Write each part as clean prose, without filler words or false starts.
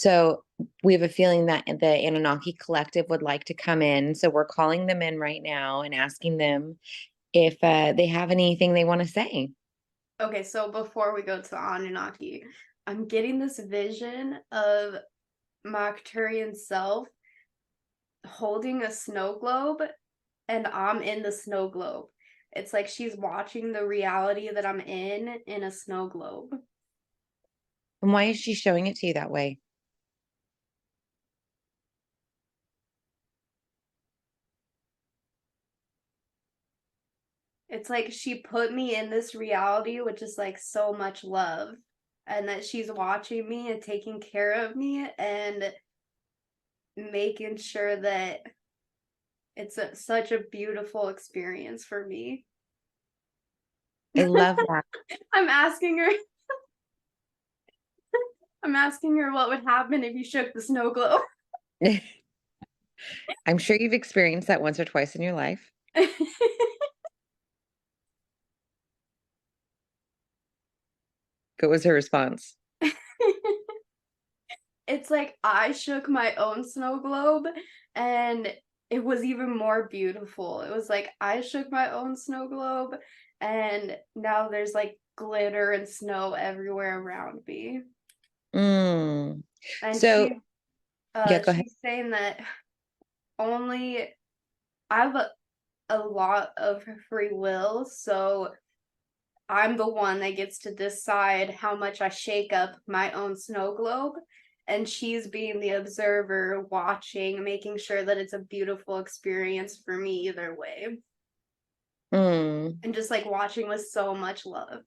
So we have a feeling that the Anunnaki collective would like to come in. So we're calling them in right now and asking them if they have anything they want to say. Okay, so before we go to the Anunnaki, I'm getting this vision of my Arcturian self holding a snow globe, and I'm in the snow globe. It's like she's watching the reality that I'm in a snow globe. And why is she showing it to you that way? It's like she put me in this reality, which is like so much love, and that she's watching me and taking care of me and making sure that such a beautiful experience for me. I love that. I'm asking her I'm asking her what would happen if you shook the snow globe. I'm sure you've experienced that once or twice in your life. What was her response? It's like I shook my own snow globe and it was even more beautiful. It was like I shook my own snow globe and now there's like glitter and snow everywhere around me. Mm. And So, yeah, go ahead. she's saying that only I have a lot of free will, so I'm the one that gets to decide how much I shake up my own snow globe. And she's being the observer, watching, making sure that it's a beautiful experience for me either way. Mm. And just like watching with so much love.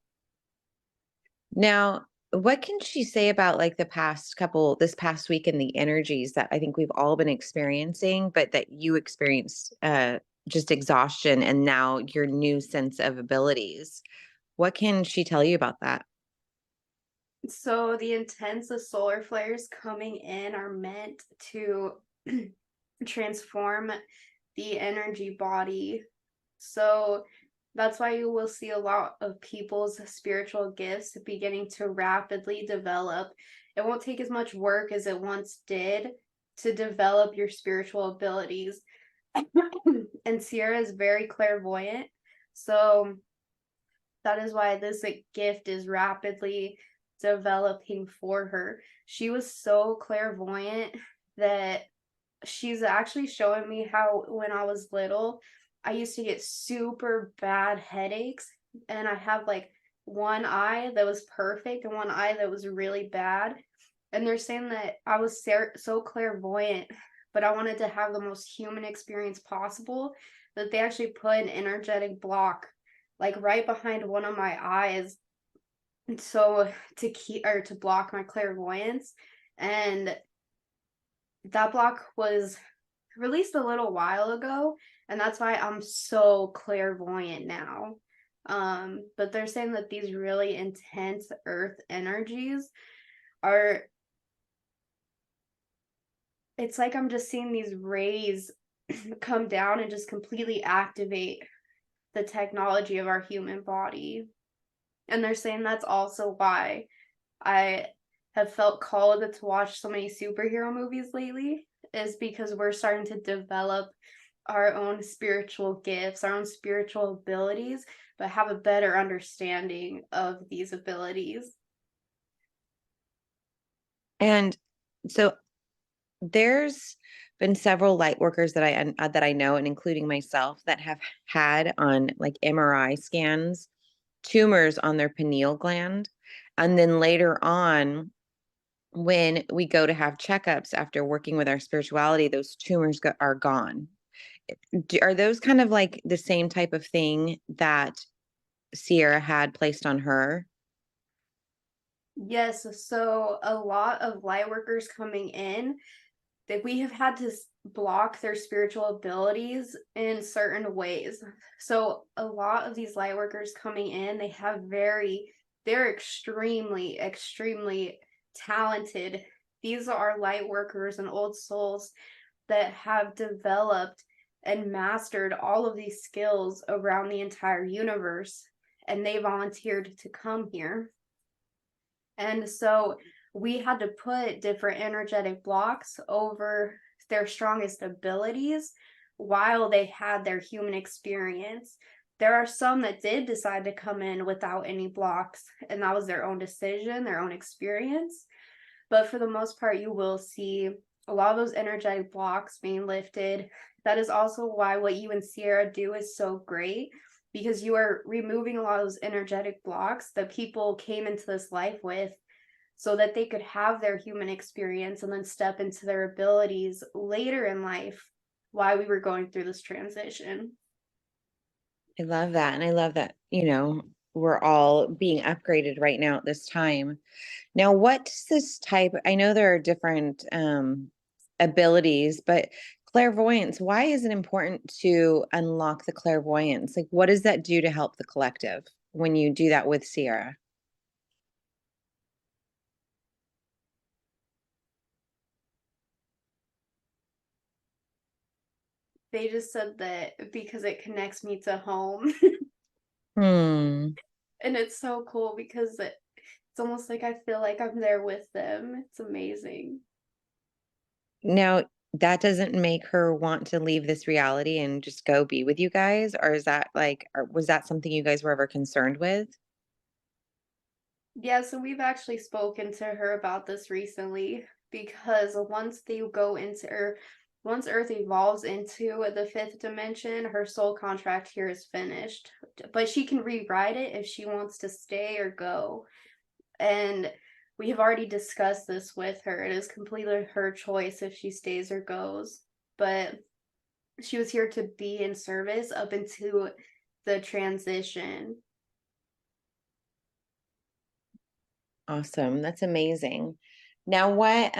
Now, what can she say about like this past week and the energies that I think we've all been experiencing, but that you experienced just exhaustion and now your new sense of abilities? What can she tell you about that? So the intense of solar flares coming in are meant to transform the energy body. So that's why you will see a lot of people's spiritual gifts beginning to rapidly develop. It won't take as much work as it once did to develop your spiritual abilities. And Ceirra is very clairvoyant. So that is why this gift is rapidly developing for her. She was so clairvoyant that she's actually showing me how when I was little, I used to get super bad headaches, and I have like one eye that was perfect and one eye that was really bad. And they're saying that I was so clairvoyant, but I wanted to have the most human experience possible, that they actually put an energetic block like right behind one of my eyes, so to keep or to block my clairvoyance. And that block was released a little while ago, and that's why I'm so clairvoyant now. But they're saying that these really intense earth energies are, it's like I'm just seeing these rays come down and just completely activate the technology of our human body. And they're saying that's also why I have felt called to watch so many superhero movies lately, is because we're starting to develop our own spiritual gifts, our own spiritual abilities, but have a better understanding of these abilities. And so there's been several light workers that I know, and including myself, that have had on like MRI scans tumors on their pineal gland, and then later on, when we go to have checkups after working with our spirituality, those are gone. Are those kind of like the same type of thing that Ceirra had placed on her? Yes, so a lot of light workers coming in, that we have had to block their spiritual abilities in certain ways. So a lot of these light workers coming in, they're extremely talented. These are light workers and old souls that have developed and mastered all of these skills around the entire universe, and they volunteered to come here. And so we had to put different energetic blocks over their strongest abilities while they had their human experience. There are some that did decide to come in without any blocks, and that was their own decision, their own experience. But for the most part, you will see a lot of those energetic blocks being lifted. That is also why what you and Ceirra do is so great, because you are removing a lot of those energetic blocks that people came into this life with so that they could have their human experience and then step into their abilities later in life while we were going through this transition. I love that. And I love that, we're all being upgraded right now at this time. Now, what's this type? I know there are different abilities, but clairvoyance, why is it important to unlock the clairvoyance? Like, what does that do to help the collective when you do that with Ceirra? They just said that because it connects me to home. Hmm. And it's so cool because it's almost like I feel like I'm there with them. It's amazing. Now, that doesn't make her want to leave this reality and just go be with you guys, or is that like, or was that something you guys were ever concerned with? Yeah, so we've actually spoken to her about this recently because once Earth evolves into the fifth dimension, her soul contract here is finished. But she can rewrite it if she wants to stay or go. And we have already discussed this with her. It is completely her choice if she stays or goes. But she was here to be in service up into the transition. Awesome. That's amazing. Now, what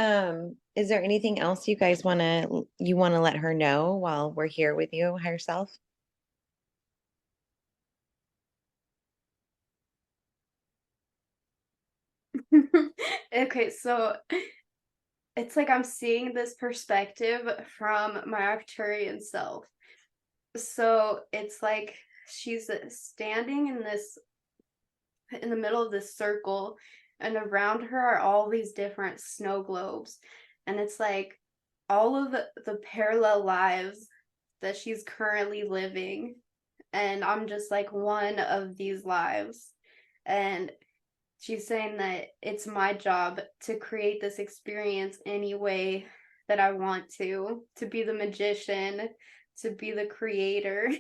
is there anything else you guys want to let her know while we're here with you, higher self? Okay, so it's like I'm seeing this perspective from my Arcturian self. So it's like she's standing in the middle of this circle, and around her are all these different snow globes. And it's like all of the parallel lives that she's currently living. And I'm just like one of these lives. And she's saying that it's my job to create this experience any way that I want to be the magician, to be the creator,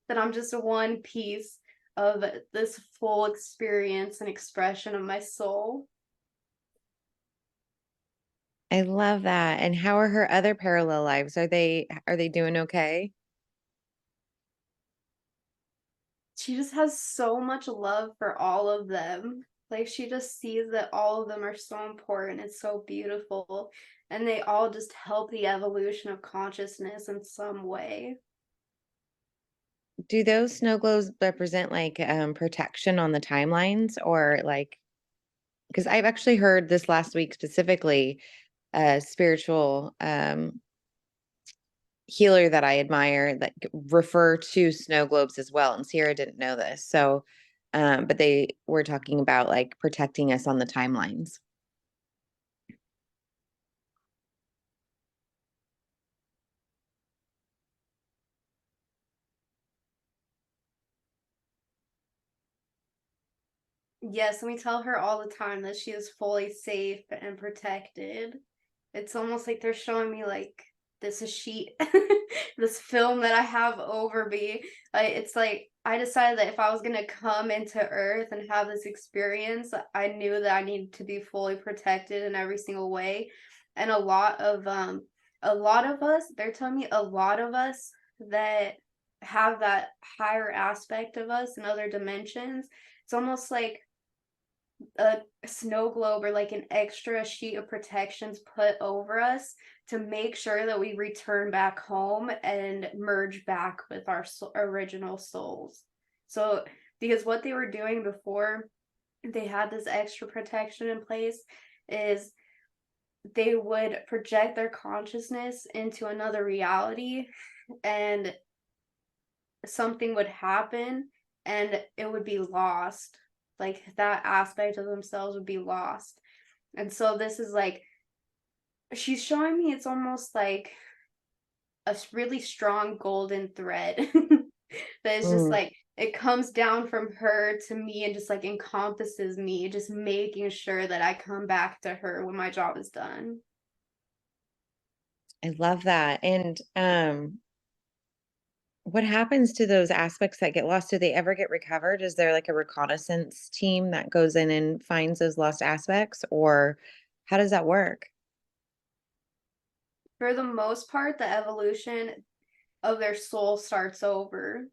that I'm just one piece of this full experience and expression of my soul. I love that. And how are her other parallel lives? Are they doing okay? She just has so much love for all of them. Like she just sees that all of them are so important. It's so beautiful. And they all just help the evolution of consciousness in some way. Do those snow globes represent like protection on the timelines or like because I've actually heard this last week specifically a spiritual healer that I admire that refer to snow globes as well. And Sierra didn't know this. So, but they were talking about like protecting us on the timelines. Yes, and we tell her all the time that she is fully safe and protected. It's almost like they're showing me like this is sheet, this film that I have over me. It's like I decided that if I was gonna come into Earth and have this experience, I knew that I needed to be fully protected in every single way. And a lot of us, they're telling me a lot of us that have that higher aspect of us in other dimensions. It's almost like a snow globe or like an extra sheet of protections put over us to make sure that we return back home and merge back with our original souls. So, because what they were doing before they had this extra protection in place is they would project their consciousness into another reality and something would happen and it would be lost, like that aspect of themselves would be lost. And so this is like, she's showing me it's almost like a really strong golden thread that is just Mm, like, it comes down from her to me and just like encompasses me, just making sure that I come back to her when my job is done. I love that. And what happens to those aspects that get lost? Do they ever get recovered? Is there like a reconnaissance team that goes in and finds those lost aspects, or how does that work? For the most part, the evolution of their soul starts over.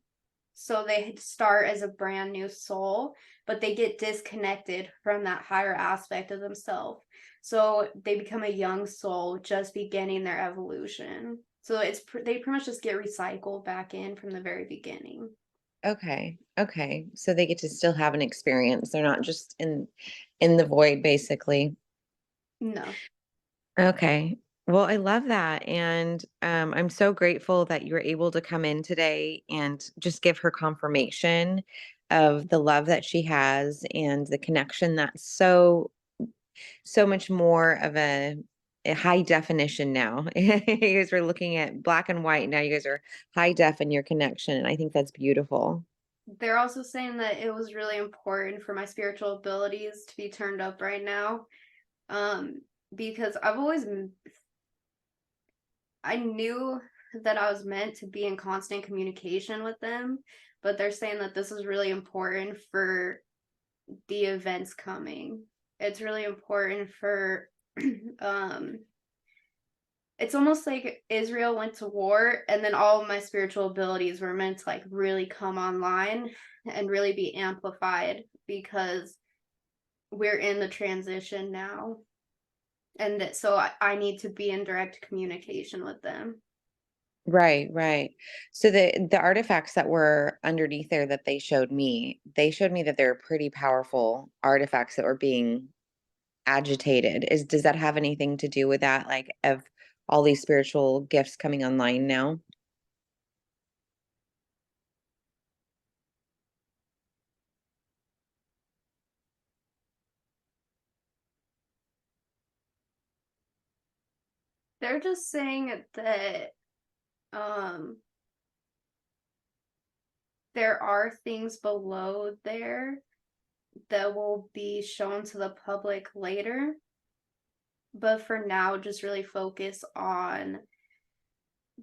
So they start as a brand new soul, but they get disconnected from that higher aspect of themselves. So they become a young soul just beginning their evolution. So they pretty much just get recycled back in from the very beginning. Okay. Okay. So they get to still have an experience. They're not just in the void basically. No. Okay. Well, I love that. And I'm so grateful that you were able to come in today and just give her confirmation of the love that she has and the connection that's so much more of a high definition now. You guys were looking at black and white. Now you guys are high def in your connection. And I think that's beautiful. They're also saying that it was really important for my spiritual abilities to be turned up right now. Um, because I knew that I was meant to be in constant communication with them, but they're saying that this is really important for the events coming. It's really important for um it's almost like Israel went to war and then all of my spiritual abilities were meant to like really come online and really be amplified because we're in the transition now. And that, so I need to be in direct communication with them. Right, right. So the artifacts that were underneath there that they showed me that they're pretty powerful artifacts that were being agitated. Does that have anything to do with that, like of all these spiritual gifts coming online now? They're just saying that um there are things below there that will be shown to the public later, but for now just really focus on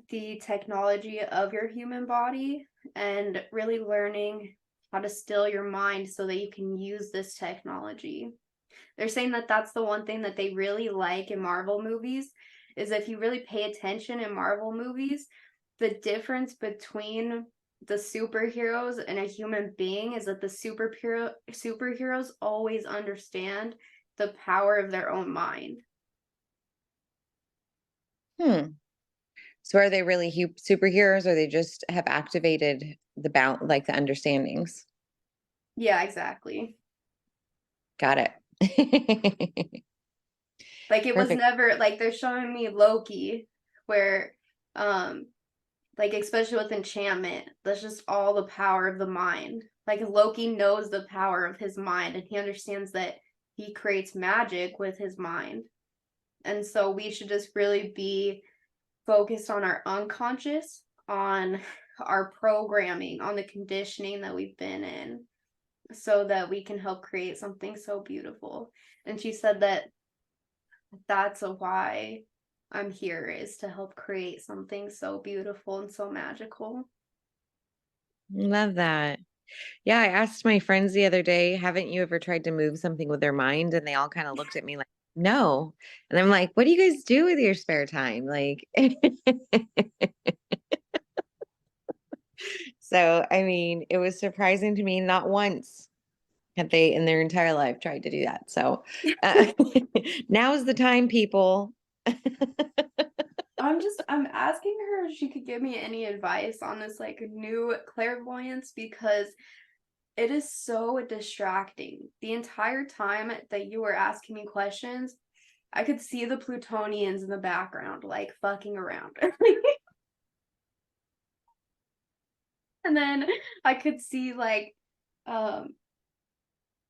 the technology of your human body and really learning how to still your mind so that you can use this technology. They're saying that that's the one thing that they really like in Marvel movies is if you really pay attention in Marvel movies, the difference between the superheroes and a human being is that the superheroes always understand the power of their own mind. Hmm. So are they really superheroes, or they just have activated like the understandings? Yeah, exactly. Got it. Like it was Perfect. never like they're showing me Loki where um like especially with enchantment, that's just all the power of the mind. Like Loki knows the power of his mind and he understands that he creates magic with his mind. And so we should just really be focused on our unconscious, on our programming, on the conditioning that we've been in so that we can help create something so beautiful. And she said that that's a why I'm here is to help create something so beautiful and so magical. Love that. Yeah, I asked my friends the other day, haven't you ever tried to move something with their mind? And they all kind of looked at me like, no. And I'm like, what do you guys do with your spare time? Like, so I mean, it was surprising to me. Not once had they in their entire life tried to do that. So uh, now is the time, people. I'm asking her if she could give me any advice on this like new clairvoyance because it is so distracting. The entire time that you were asking me questions, I could see the Plutonians in the background like fucking around. And then I could see like um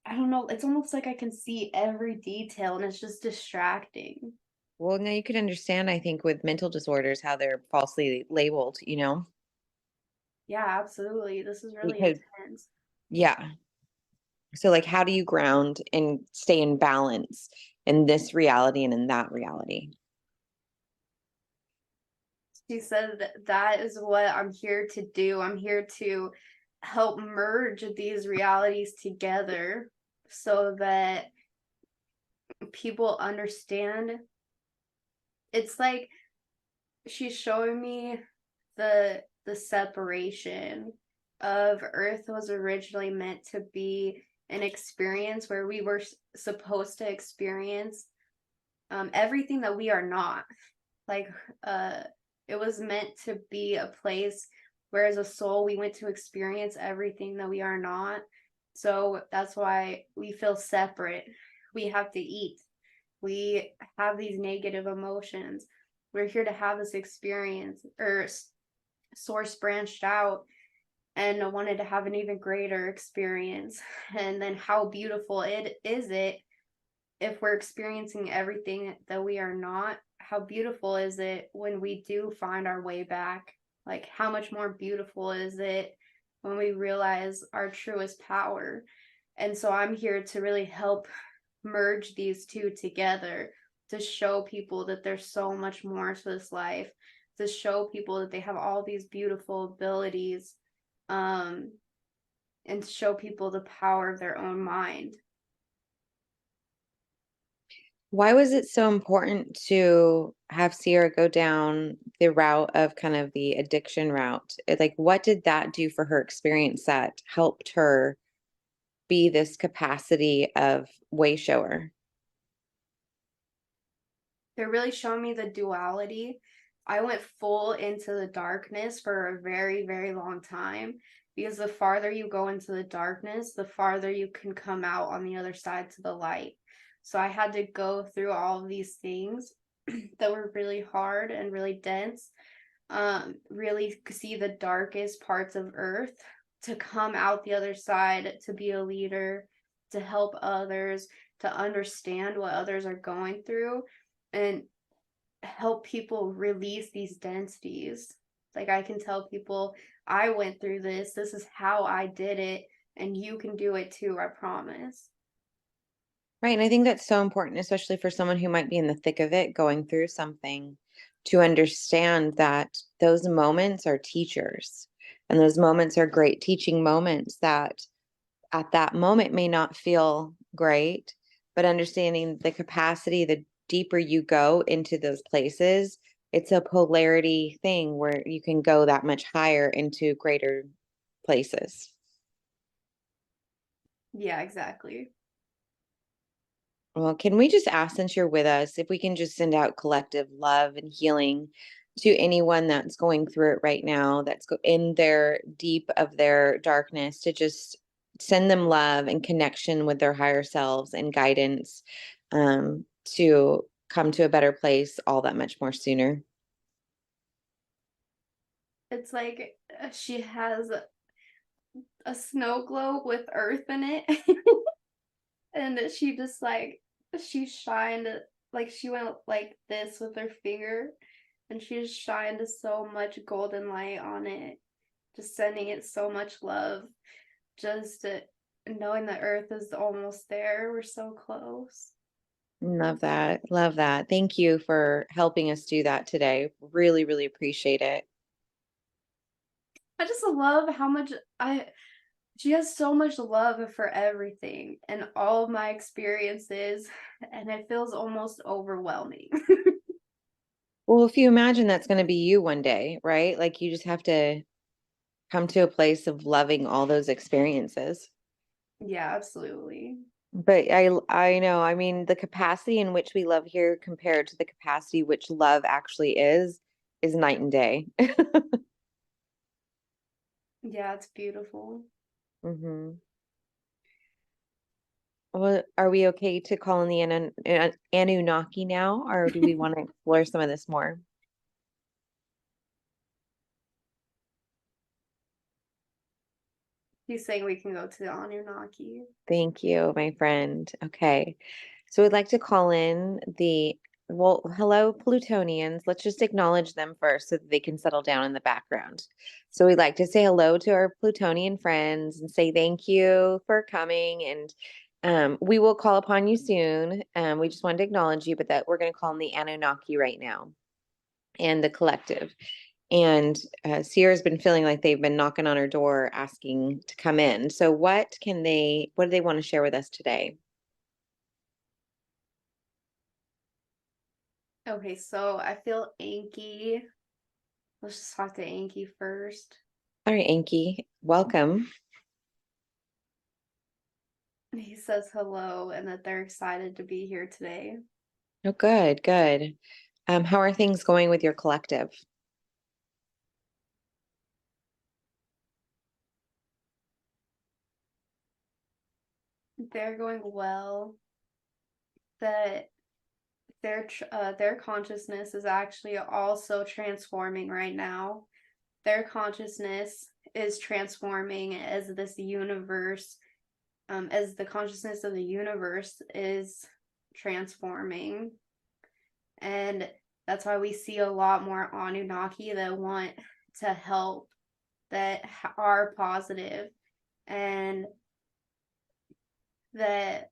I don't know, it's almost like I can see every detail and it's just distracting. Well, now you could understand, I think, with mental disorders, how they're falsely labeled, Yeah, absolutely. This is really because, intense. yeah. So, like, how do you ground and stay in balance in this reality and in that reality? She said that that is what I'm here to do. I'm here to help merge these realities together so that people understand. It's like she's showing me the separation of Earth was originally meant to be an experience where we were supposed to experience everything that we are not. Like uh it was meant to be a place where as a soul we went to experience everything that we are not. So that's why we feel separate. We have to eat. We have these negative emotions. We're here to have this experience, or source branched out and wanted to have an even greater experience. And then how beautiful it if we're experiencing everything that we are not, how beautiful is it when we do find our way back? Like, how much more beautiful is it when we realize our truest power? And so I'm here to really help merge these two together, to show people that there's so much more to this life, to show people that they have all these beautiful abilities, um, and to show people the power of their own mind. Why was it so important to have Sierra go down the route of kind of the addiction route? Like, what did that do for her experience that helped her be this capacity of way shower? They're really showing me the duality. I went full into the darkness for a very, very long time because the farther you go into the darkness, the farther you can come out on the other side to the light. So I had to go through all of these things that were really hard and really dense, really see the darkest parts of Earth, to come out the other side, to be a leader, to help others, to understand what others are going through, and help people release these densities. Like, I can tell people, I went through this. This is how I did it. And you can do it too, I promise. Right. And I think that's so important, especially for someone who might be in the thick of it, going through something, to understand that those moments are teachers. And those moments are great teaching moments that at that moment may not feel great, but understanding the capacity, the deeper you go into those places, it's a polarity thing where you can go that much higher into greater places. Yeah, exactly. Well, can we just ask, since you're with us, if we can just send out collective love and healing to anyone that's going through it right now, that's in their deep of their darkness, to just send them love and connection with their higher selves and guidance, to come to a better place all that much more sooner. It's like she has a snow globe with earth in it. And she just like, she shined, like she went like this with her finger, and she just shined so much golden light on it, just sending it so much love, just knowing the earth is almost there. We're so close. Love that. Love that. Thank you for helping us do that today. Really, really appreciate it. I just love how much I she has so much love for everything and all of my experiences, and it feels almost overwhelming. Well, if you imagine that's going to be you one day, right? Like, you just have to come to a place of loving all those experiences. Yeah, absolutely. But I know, I mean, the capacity in which we love here compared to the capacity which love actually is night and day. Yeah, it's beautiful. Hmm. Well, are we okay to call in the Anunnaki now, or do we want to explore some of this more? He's saying we can go to the Anunnaki. Thank you, my friend. Okay. So we'd like to call in well, hello, Plutonians. Let's just acknowledge them first so that they can settle down in the background. So we'd like to say hello to our Plutonian friends and say thank you for coming. And we will call upon you soon. We just wanted to acknowledge you, but that we're going to call in the Anunnaki right now and the collective. And Ceirra's been feeling like they've been knocking on her door asking to come in. So what do they want to share with us today? Okay, so I feel Anki. Let's just talk to Anki first. All right, Anki, welcome. He says hello and that they're excited to be here today. Oh, good, good. How are things going with your collective? They're going well. That their consciousness is actually also transforming right now. Their consciousness is transforming as this universe, as the consciousness of the universe is transforming. And that's why we see a lot more Anunnaki that want to help, that are positive, and that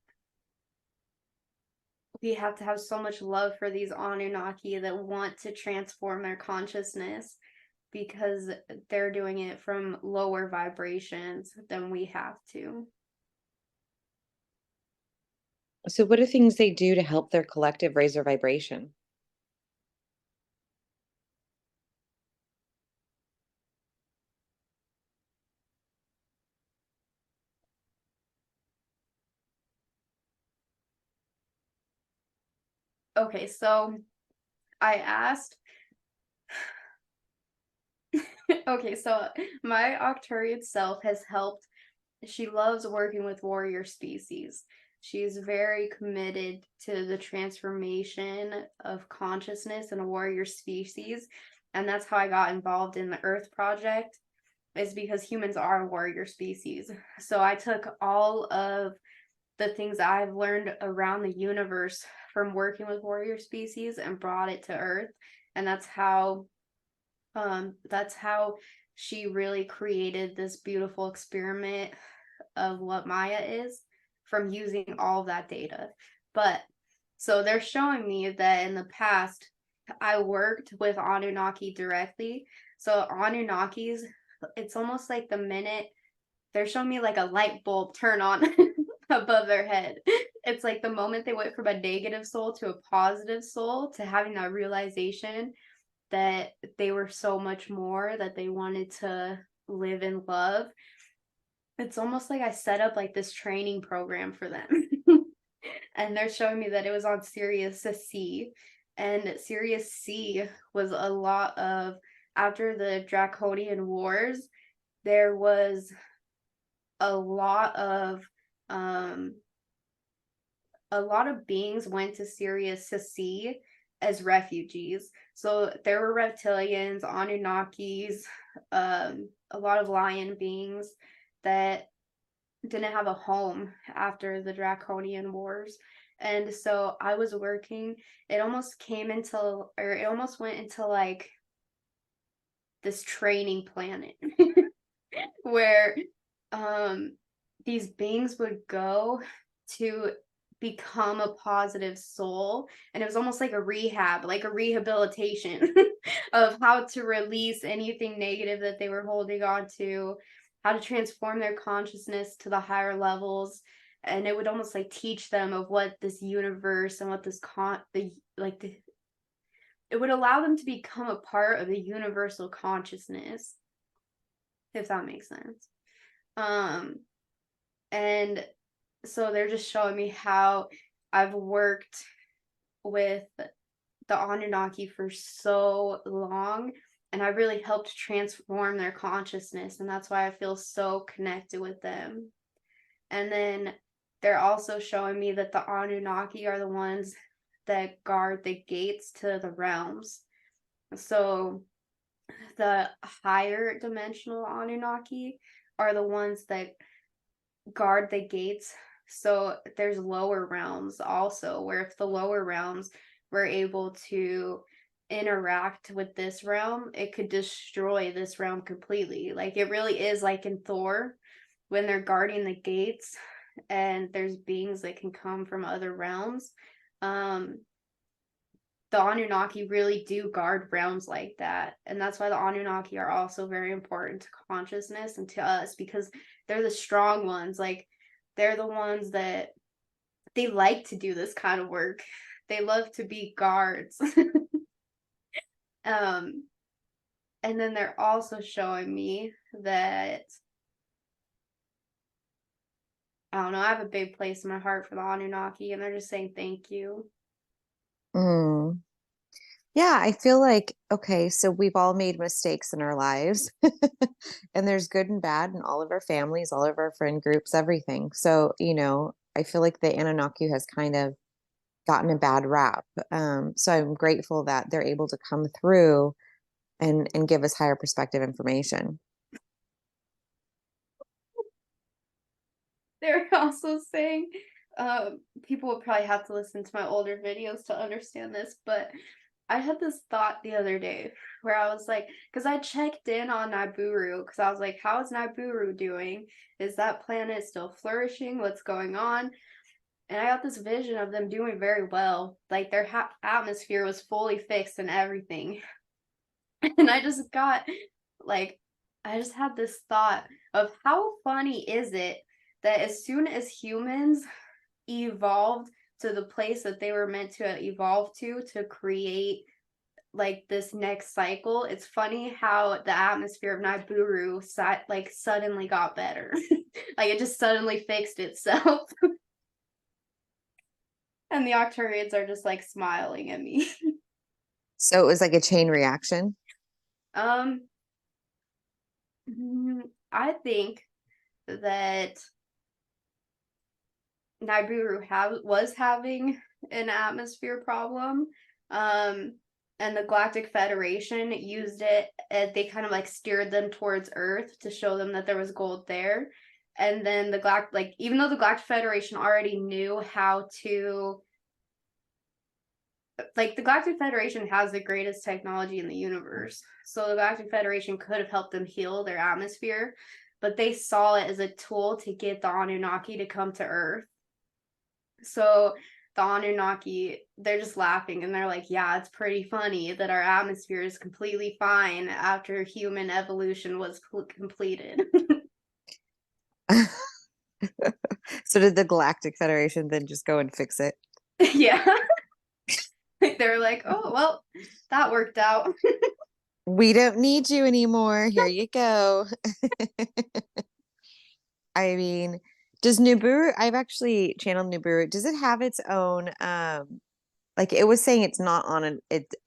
we have to have so much love for these Anunnaki that want to transform their consciousness because they're doing it from lower vibrations than we have to. So what are things they do to help their collective raise their vibration? Okay, so I asked. Okay, so my Arcturian self has helped. She loves working with warrior species. She's very committed to the transformation of consciousness in a warrior species. And that's how I got involved in the Earth Project, is because humans are a warrior species. So I took all of the things I've learned around the universe from working with warrior species and brought it to Earth. And that's how she really created this beautiful experiment of what Maya is from using all of that data. But so they're showing me that in the past, I worked with Anunnaki directly. So Anunnakis, it's almost like the minute they're showing me like a light bulb turn on above their head. It's like the moment they went from a negative soul to a positive soul to having that realization that they were so much more, that they wanted to live in love. It's almost like I set up like this training program for them. And they're showing me that it was on Sirius C. And Sirius C was a lot of, after the Draconian Wars, there was a lot of beings went to Sirius C as refugees. So there were reptilians, Anunnakis, a lot of lion beings that didn't have a home after the Draconian Wars. And so I was working, it almost went into like this training planet where these beings would go to become a positive soul, and it was almost like a rehab, like a rehabilitation of how to release anything negative that they were holding on to, how to transform their consciousness to the higher levels. And it would almost like teach them of what this universe and what this it would allow them to become a part of the universal consciousness, if that makes sense. And so they're just showing me how I've worked with the Anunnaki for so long, and I really helped transform their consciousness, and that's why I feel so connected with them. And then they're also showing me that the Anunnaki are the ones that guard the gates to the realms. So the higher dimensional Anunnaki are the ones that guard the gates. So there's lower realms also, where if the lower realms were able to interact with this realm, it could destroy this realm completely. Like it really is like in Thor when they're guarding the gates and there's beings that can come from other realms. The Anunnaki really do guard realms like that. And that's why the Anunnaki are also very important to consciousness and to us, because they're the strong ones. Like they're the ones that they like to do this kind of work. They love to be guards. And then they're also showing me that I don't know, I have a big place in my heart for the Anunnaki, and they're just saying thank you. Mm. Yeah, I feel like, okay, so we've all made mistakes in our lives, and there's good and bad in all of our families, all of our friend groups, everything. So, I feel like the Anunnaki has kind of gotten a bad rap. So I'm grateful that they're able to come through and give us higher perspective information. They're also saying, people will probably have to listen to my older videos to understand this, but I had this thought the other day where I was like, because I checked in on Nibiru, because I was like, how is Nibiru doing? Is that planet still flourishing? What's going on? And I got this vision of them doing very well. Like their atmosphere was fully fixed and everything. And I just got like, I just had this thought of how funny is it that as soon as humans evolved to the place that they were meant to evolve to create like this next cycle, it's funny how the atmosphere of Nibiru like suddenly got better. Like it just suddenly fixed itself. And the Octurians are just like smiling at me. So it was like a chain reaction. um I think that Nibiru was having an atmosphere problem. Um, and the Galactic Federation used it. They kind of like steered them towards Earth to show them that there was gold there. And then even though the Galactic Federation already knew how to, like, the Galactic Federation has the greatest technology in the universe. So the Galactic Federation could have helped them heal their atmosphere, but they saw it as a tool to get the Anunnaki to come to Earth. So the Anunnaki, they're just laughing and they're like, yeah, it's pretty funny that our atmosphere is completely fine after human evolution was completed. So did the Galactic Federation then just go and fix it? Yeah. They're like, oh, well, that worked out. We don't need you anymore. Here you go. I mean, does Nibiru, I've actually channeled Nibiru. Does it have its own, like it was saying it's not on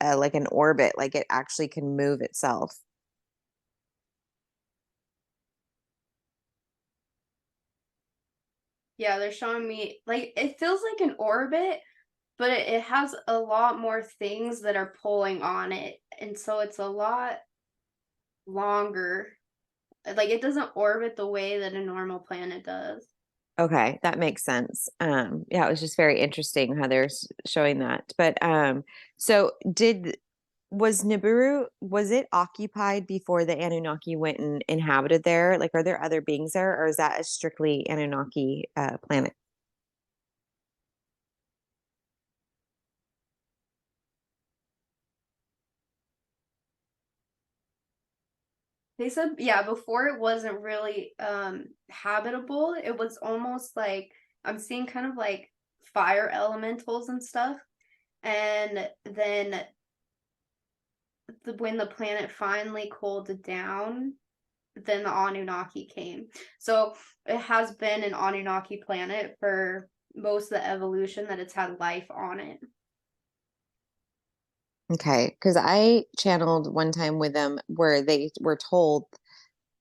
like an orbit, like it actually can move itself. Yeah, they're showing me, like, it feels like an orbit, but it has a lot more things that are pulling on it. And so it's a lot longer. Like, it doesn't orbit the way that a normal planet does. Okay, that makes sense. Yeah, it was just very interesting how they're showing that. But so was Nibiru, was it occupied before the Anunnaki went and inhabited there? Like, are there other beings there, or is that a strictly Anunnaki planet? They said, yeah, before it wasn't really habitable. It was almost like I'm seeing kind of like fire elementals and stuff. And then when the planet finally cooled down, then the Anunnaki came. So it has been an Anunnaki planet for most of the evolution that it's had life on it. Okay, because I channeled one time with them where they were told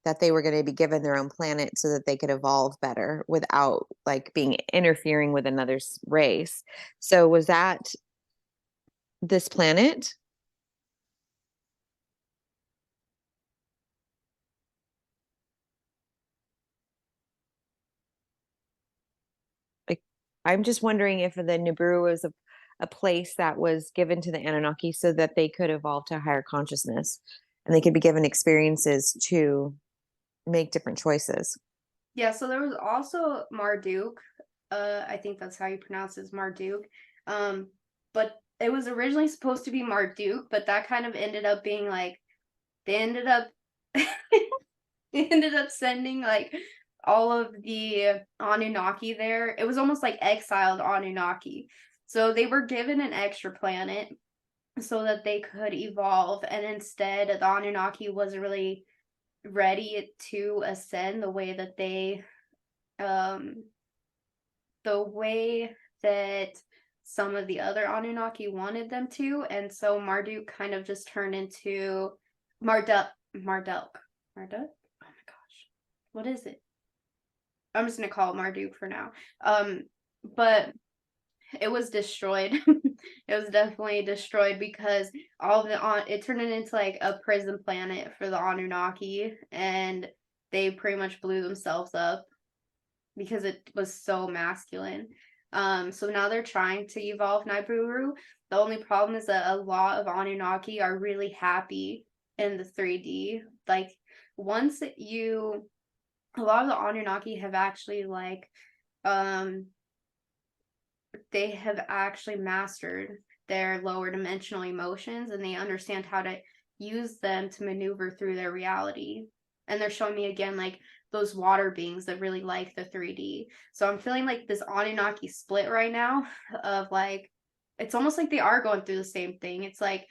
that they were going to be given their own planet so that they could evolve better without like being interfering with another race. So was that this planet? I'm just wondering if the Nibiru was a place that was given to the Anunnaki so that they could evolve to a higher consciousness and they could be given experiences to make different choices. Yeah, so there was also Marduk. I think that's how you pronounce it, is Marduk. But it was originally supposed to be Marduk, but that kind of ended up being like they ended up they ended up sending like all of the Anunnaki there. It was almost like exiled Anunnaki. So they were given an extra planet so that they could evolve, and instead the Anunnaki wasn't really ready to ascend um the way that some of the other Anunnaki wanted them to, and so Marduk kind of just turned into Marduk. Marduk? Oh my gosh. What is it? I'm just gonna call it Marduk for now. But it was destroyed. It was definitely destroyed because all of it turned it into like a prison planet for the Anunnaki, and they pretty much blew themselves up because it was so masculine. So now they're trying to evolve Nibiru. The only problem is that a lot of Anunnaki are really happy in the 3D. Like once you a lot of the Anunnaki have actually they have actually mastered their lower dimensional emotions, and they understand how to use them to maneuver through their reality. And they're showing me again like those water beings that really like the 3D. So I'm feeling like this Anunnaki split right now of like it's almost like they are going through the same thing. It's like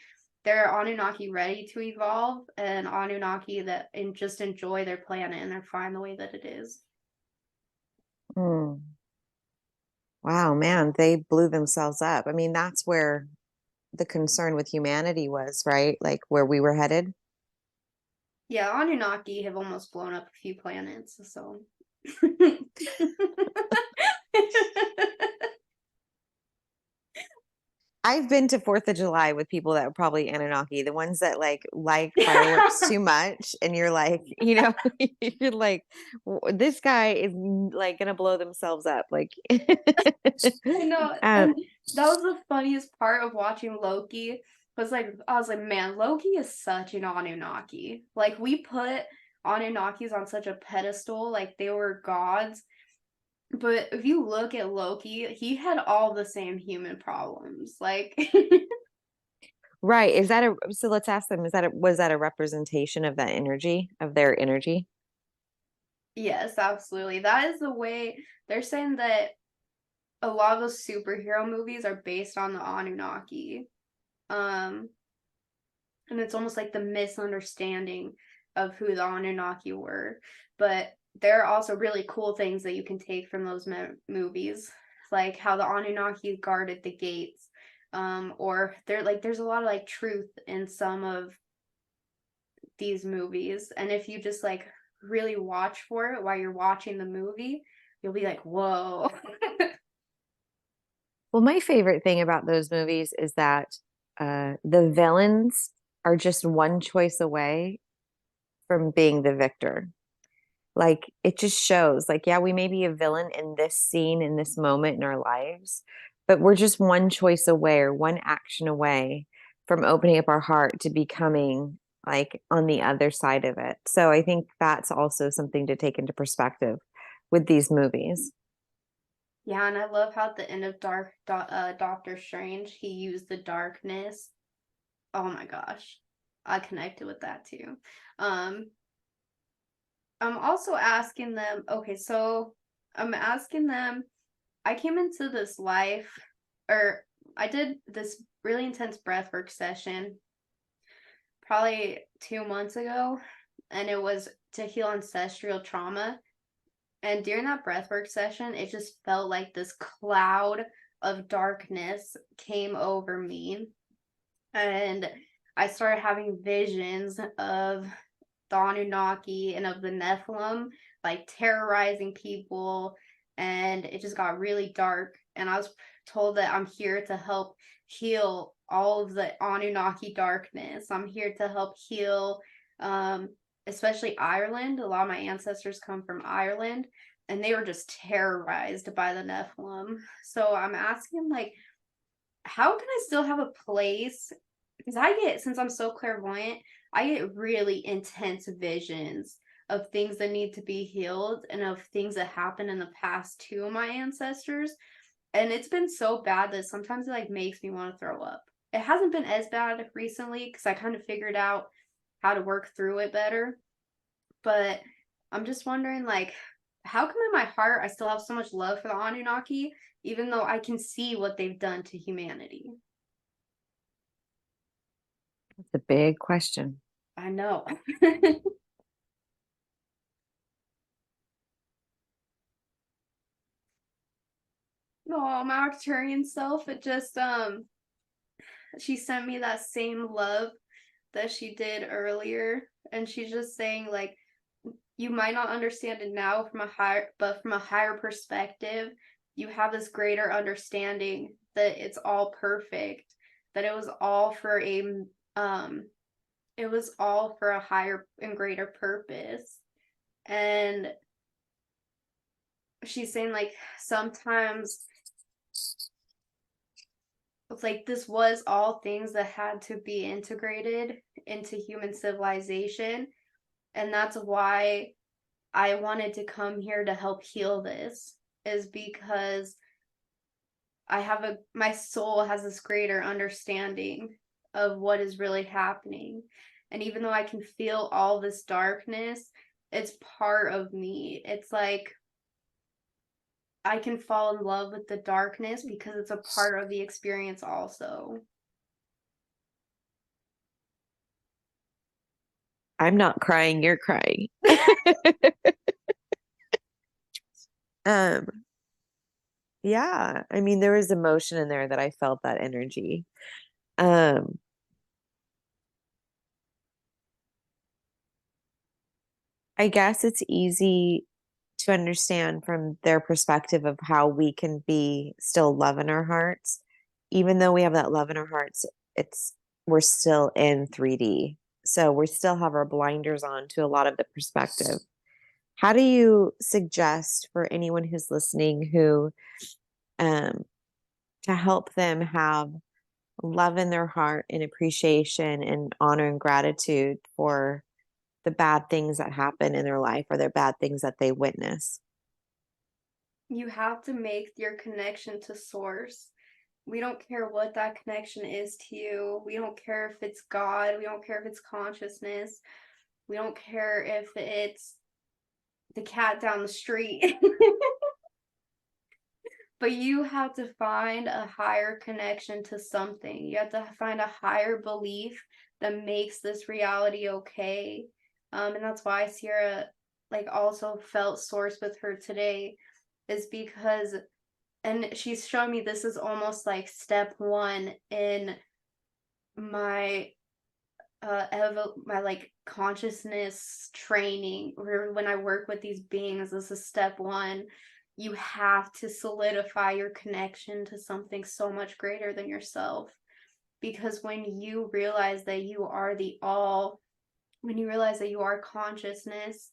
they're Anunnaki ready to evolve and Anunnaki that and just enjoy their planet and they're fine the way that it is. Mm. Wow, man, they blew themselves up. I mean, that's where the concern with humanity was, right? Like where we were headed. Yeah, Anunnaki have almost blown up a few planets, so I've been to 4th of July with people that are probably Anunnaki, the ones that like fireworks too much, and you're like, you're like, this guy is like gonna blow themselves up, like. I know, um, and that was the funniest part of watching Loki. Was like I was like, man, Loki is such an Anunnaki. Like we put Anunnakis on such a pedestal, like they were gods. But if you look at Loki, he had all the same human problems. Like right? So let's ask them: was that a representation of that energy, of their energy? yes, absolutely. That is the way they're saying that a lot of those superhero movies are based on the Anunnaki. Um, and it's almost like the misunderstanding of who the Anunnaki were. But there are also really cool things that you can take from those movies, like how the Anunnaki guarded the gates. Or there's a lot of like truth in some of these movies, and if you just like really watch for it while you're watching the movie, you'll be like, whoa. Well, my favorite thing about those movies is that the villains are just one choice away from being the victor. Like it just shows, like, yeah, we may be a villain in this scene, in this moment in our lives, but we're just one choice away or one action away from opening up our heart to becoming like on the other side of it. So I think that's also something to take into perspective with these movies. Yeah, and I love how at the end of Doctor Strange, he used the darkness. Oh my gosh. I connected with that too. Um, I'm also asking them, okay, so I'm asking them, I came into this life, or I did this really intense breathwork session probably 2 months ago, and it was to heal ancestral trauma. And during that breathwork session, it just felt like this cloud of darkness came over me. And I started having visions of the Anunnaki and of the Nephilim, like terrorizing people. And it just got really dark. And I was told that I'm here to help heal all of the Anunnaki darkness. I'm here to help heal, especially Ireland. A lot of my ancestors come from Ireland. and they were just terrorized by the Nephilim. So I'm asking, like, how can I still have a place? Because since I'm so clairvoyant, I get really intense visions of things that need to be healed and of things that happened in the past to my ancestors. And it's been so bad that sometimes it like makes me want to throw up. It hasn't been as bad recently because I kind of figured out how to work through it better. But I'm just wondering, like, how come in my heart I still have so much love for the Anunnaki, even though I can see what they've done to humanity? It's a big question. I know. No, my Arcturian self, it just she sent me that same love that she did earlier, and she's just saying, like, you might not understand it now from a higher perspective, you have this greater understanding that it's all perfect, that it was all for a higher and greater purpose. And she's saying, like, sometimes it's like this was all things that had to be integrated into human civilization, and that's why I wanted to come here to help heal this, is because my soul has this greater understanding of what is really happening. And even though I can feel all this darkness, it's part of me. It's like I can fall in love with the darkness because it's a part of the experience also. I'm not crying, you're crying. Um, yeah, I mean, there was emotion in there that I felt that energy. Um, I guess it's easy to understand from their perspective of how we can be still love in our hearts. Even though we have that love in our hearts, it's we're still in 3D. So we still have our blinders on to a lot of the perspective. How do you suggest for anyone who's listening who um to help them have love in their heart and appreciation and honor and gratitude for the bad things that happen in their life or the bad things that they witness? You have to make your connection to source. We don't care what that connection is to you. We don't care if it's God. We don't care if it's consciousness. We don't care if it's the cat down the street. But you have to find a higher connection to something. You have to find a higher belief that makes this reality okay. And that's why Ceirra like also felt source with her today, is because, and she's showing me this is almost like step one in my my like consciousness training, or when I work with these beings, this is step one. You have to solidify your connection to something so much greater than yourself, because when you realize that you are the all, when you realize that you are consciousness,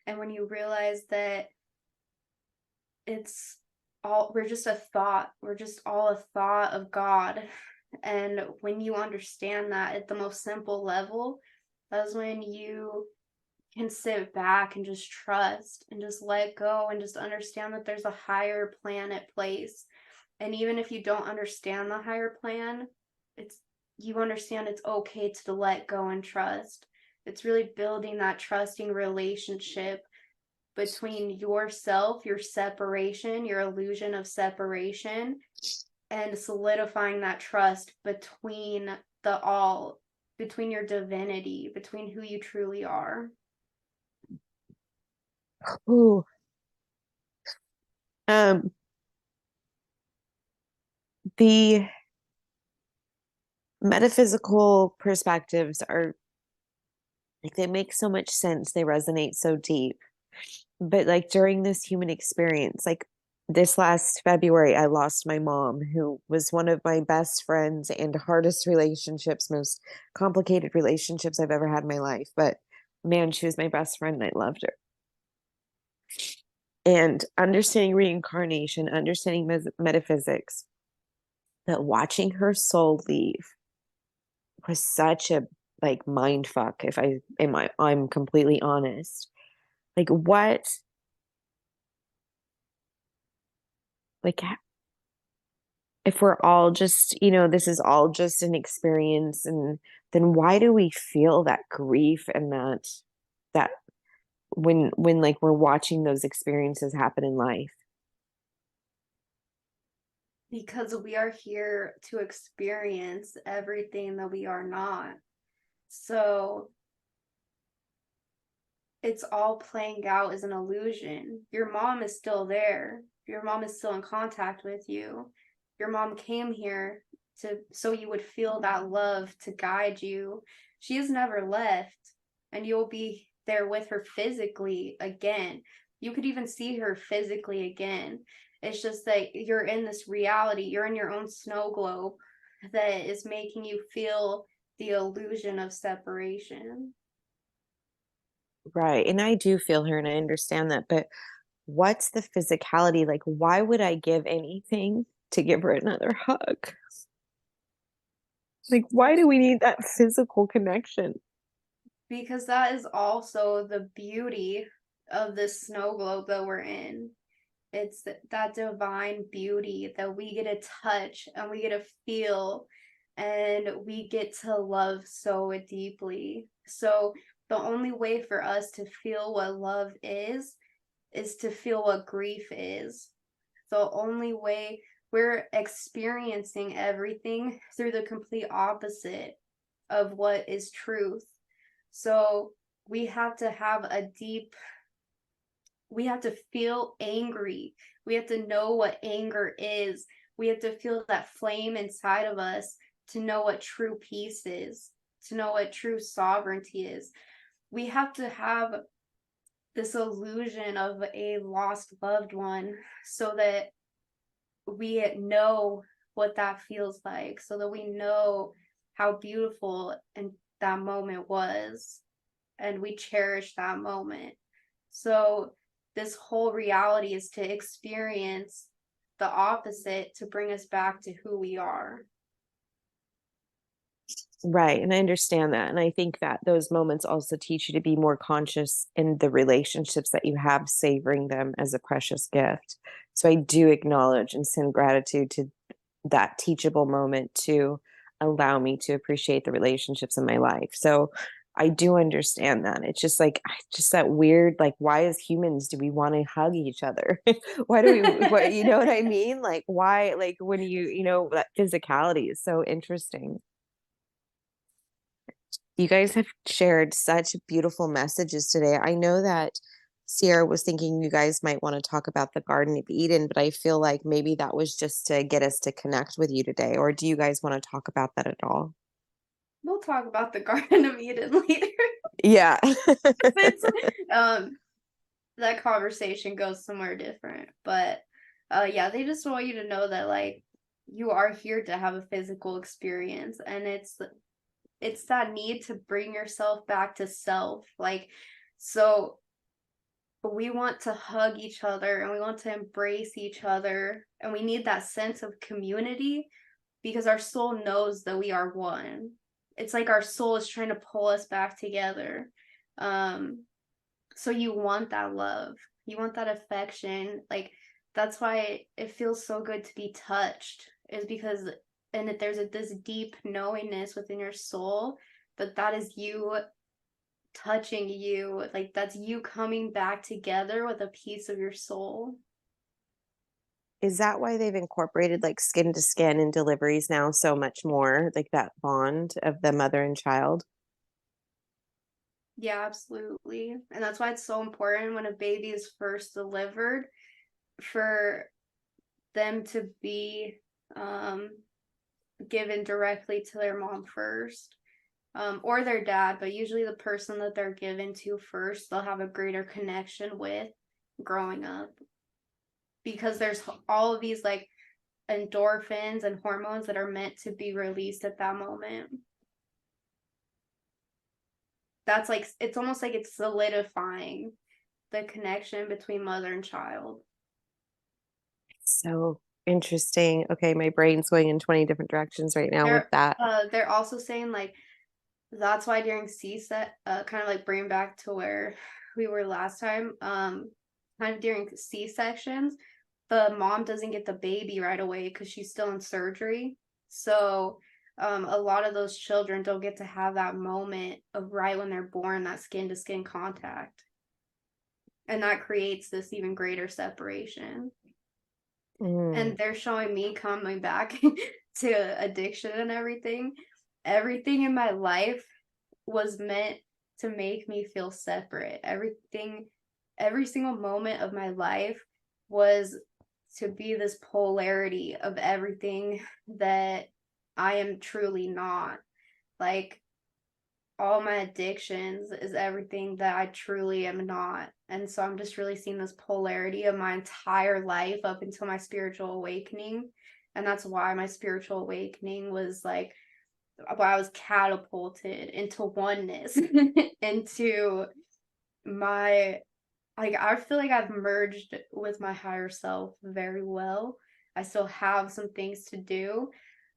and when you realize that it's all, we're just a thought, we're just all a thought of God. And when you understand that at the most simple level, that's when you can sit back and just trust and just let go and just understand that there's a higher plan at place. And even if you don't understand the higher plan, it's, you understand it's okay to let go and trust. It's really building that trusting relationship between yourself, your separation, your illusion of separation, and solidifying that trust between the all, between your divinity, between who you truly are. Ooh. Um, the metaphysical perspectives are like they make so much sense. They resonate so deep. But like during this human experience, like this last February, I lost my mom, who was one of my best friends and hardest relationships, most complicated relationships I've ever had in my life. But man, she was my best friend and I loved her. and understanding reincarnation, understanding metaphysics, that watching her soul leave was such a like mind fuck. If I'm completely honest. Like what? Like if we're all just, this is all just an experience, and then why do we feel that grief and that when like we're watching those experiences happen in life? Because we are here to experience everything that we are not. So it's all playing out as an illusion. Your mom is still there. Your mom is still in contact with you. Your mom came here so you would feel that love to guide you. She has never left, and you'll be there with her physically again. You could even see her physically again. It's just that you're in this reality, you're in your own snow globe that is making you feel the illusion of separation. Right. And I do feel her and I understand that, but what's the physicality? Like, why would I give anything to give her another hug? Like, why do we need that physical connection? Because that is also the beauty of this snow globe that we're in. It's that divine beauty that we get to touch and we get to feel and we get to love so deeply. So the only way for us to feel what love is to feel what grief is. The only way we're experiencing everything through the complete opposite of what is truth. So we have to have we have to feel angry. We have to know what anger is. We have to feel that flame inside of us to know what true peace is, to know what true sovereignty is. We have to have this illusion of a lost loved one so that we know what that feels like, so that we know how beautiful and that moment was, and we cherish that moment. So this whole reality is to experience the opposite to bring us back to who we are. Right. And I understand that. And I think that those moments also teach you to be more conscious in the relationships that you have, savoring them as a precious gift. So I do acknowledge and send gratitude to that teachable moment to allow me to appreciate the relationships in my life. So I do understand that. It's just like, just that weird, like, why as humans do we want to hug each other? Why do what, you know what I mean? Like, why, like, when that physicality is so interesting. You guys have shared such beautiful messages today. I know that Ceirra was thinking you guys might want to talk about the Garden of Eden, but I feel like maybe that was just to get us to connect with you today. Or do you guys want to talk about that at all? We'll talk about the Garden of Eden later. Yeah. It's, um, that conversation goes somewhere different. But yeah, they just want you to know that like you are here to have a physical experience, and it's that need to bring yourself back to self. Like, so we want to hug each other and we want to embrace each other, and we need that sense of community because our soul knows that we are one. It's like our soul is trying to pull us back together. Um, so you want that love, you want that affection. Like that's why it feels so good to be touched, is because and that there's this deep knowingness within your soul that that is you touching you, like that's you coming back together with a piece of your soul. Is that why they've incorporated like skin to skin in deliveries now so much more, like that bond of the mother and child? Yeah, absolutely. And that's why it's so important when a baby is first delivered for them to be um given directly to their mom first, or their dad, but usually the person that they're given to first, they'll have a greater connection with growing up because there's all of these like endorphins and hormones that are meant to be released at that moment. That's like it's almost like it's solidifying the connection between mother and child. So interesting. Okay, my brain's going in 20 different directions right now with that. They're also saying like that's why during kind of like bring back to where we were last time, kind of during C-sections, the mom doesn't get the baby right away because she's still in surgery. So a lot of those children don't get to have that moment of right when they're born, that skin to skin contact. And that creates this even greater separation. And they're showing me coming back to addiction and everything. Everything in my life was meant to make me feel separate. Every single moment of my life was to be this polarity of everything that I am truly not. Like all my addictions is everything that I truly am not. And so I'm just really seeing this polarity of my entire life up until my spiritual awakening. And that's why my spiritual awakening was like, I was catapulted into oneness, into my, like, I feel like I've merged with my higher self very well. I still have some things to do,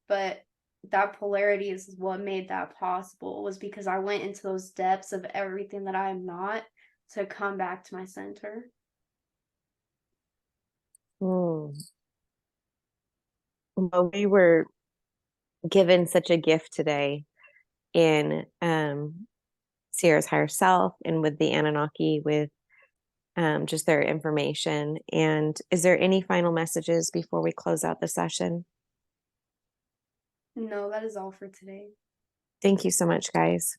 but that polarity is what made that possible, was because I went into those depths of everything that I am not to come back to my center. Well, we were given such a gift today in Ceirra's higher self and with the Anunnaki, with just their information. And is there any final messages before we close out the session? No, that is all for today. Thank you so much, guys.